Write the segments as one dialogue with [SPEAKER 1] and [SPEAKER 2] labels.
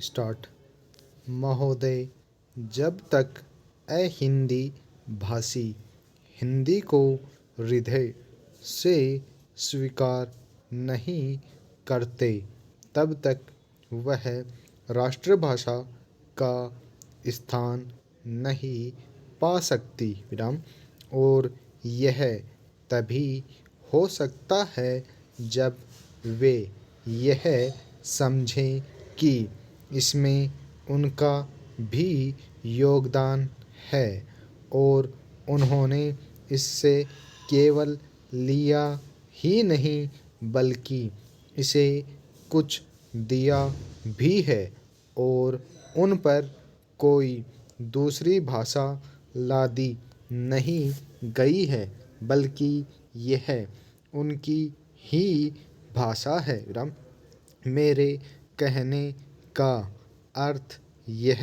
[SPEAKER 1] Start. महोदय, जब तक हिंदी भाषी हिंदी को हृदय से स्वीकार नहीं करते तब तक वह राष्ट्रभाषा का स्थान नहीं पा सकती विराम। और यह तभी हो सकता है जब वे यह समझें कि इसमें उनका भी योगदान है और उन्होंने इससे केवल लिया ही नहीं बल्कि इसे कुछ दिया भी है और उन पर कोई दूसरी भाषा लादी नहीं गई है बल्कि यह उनकी ही भाषा है विराम। मेरे कहने का अर्थ यह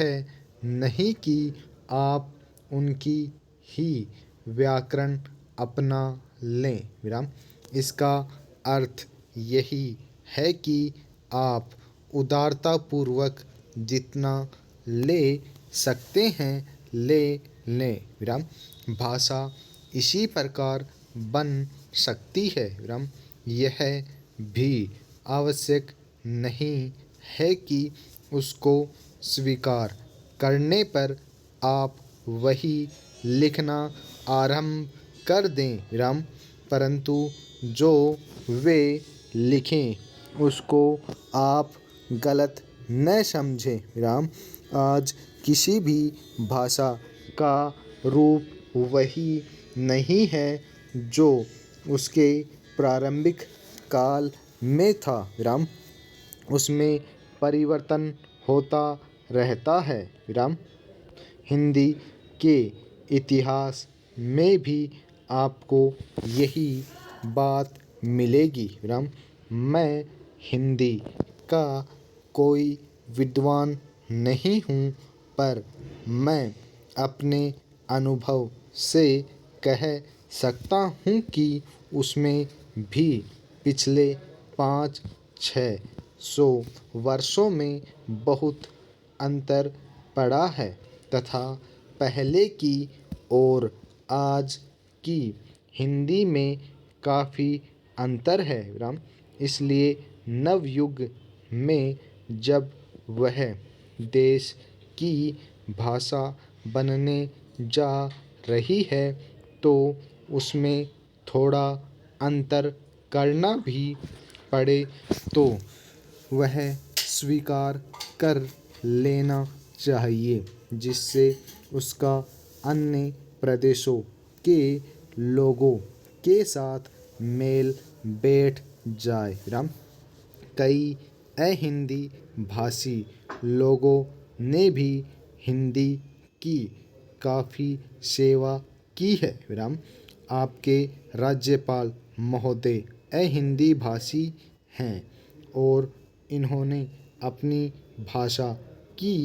[SPEAKER 1] नहीं कि आप उनकी ही व्याकरण अपना लें विराम। इसका अर्थ यही है कि आप उदारतापूर्वक जितना ले सकते हैं ले लें विराम। भाषा इसी प्रकार बन सकती है विराम। यह भी आवश्यक नहीं है कि उसको स्वीकार करने पर आप वही लिखना आरंभ कर दें विराम, परंतु जो वे लिखें उसको आप गलत न समझें विराम। आज किसी भी भाषा का रूप वही नहीं है जो उसके प्रारंभिक काल में था विराम। उसमें परिवर्तन होता रहता है विराम। हिंदी के इतिहास में भी आपको यही बात मिलेगी विराम। मैं हिंदी का कोई विद्वान नहीं हूँ, पर मैं अपने अनुभव से कह सकता हूँ कि उसमें भी पिछले 500-600 वर्षों में बहुत अंतर पड़ा है तथा पहले की और आज की हिंदी में काफ़ी अंतर है विराम। इसलिए नवयुग में जब वह देश की भाषा बनने जा रही है तो उसमें थोड़ा अंतर करना भी पड़े तो वह स्वीकार कर लेना चाहिए, जिससे उसका अन्य प्रदेशों के लोगों के साथ मेल बैठ जाए विराम। कई अहिंदी भाषी लोगों ने भी हिंदी की काफ़ी सेवा की है विराम। आपके राज्यपाल महोदय अहिंदी भाषी हैं और इन्होंने अपनी भाषा की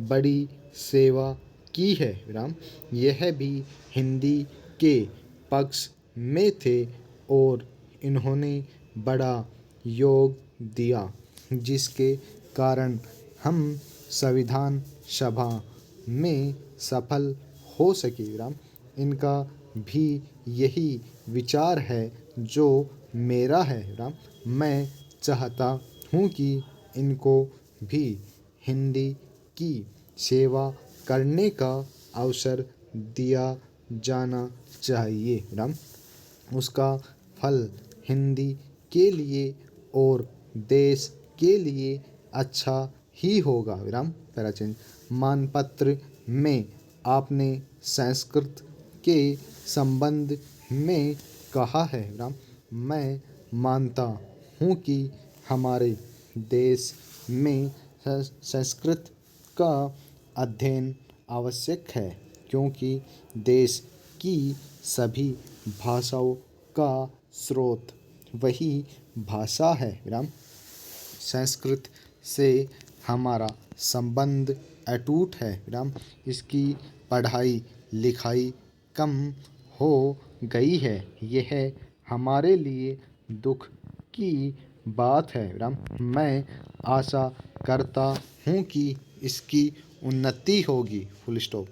[SPEAKER 1] बड़ी सेवा की है विराम। यह भी हिंदी के पक्ष में थे और इन्होंने बड़ा योग दिया, जिसके कारण हम संविधान सभा में सफल हो सके विराम। इनका भी यही विचार है जो मेरा है विराम। मैं चाहता हूँ कि इनको भी हिंदी की सेवा करने का अवसर दिया जाना चाहिए विराम। उसका फल हिंदी के लिए और देश के लिए अच्छा ही होगा विराम। पैराचेंज। मानपत्र में आपने संस्कृत के संबंध में कहा है विराम। मैं मानता हूँ कि हमारे देश में संस्कृत का अध्ययन आवश्यक है, क्योंकि देश की सभी भाषाओं का स्रोत वही भाषा है विराम। संस्कृत से हमारा संबंध अटूट है विराम। इसकी पढ़ाई लिखाई कम हो गई है, यह हमारे लिए दुख की बात है विराम। मैं आशा करता हूँ कि इसकी उन्नति होगी। Full stop.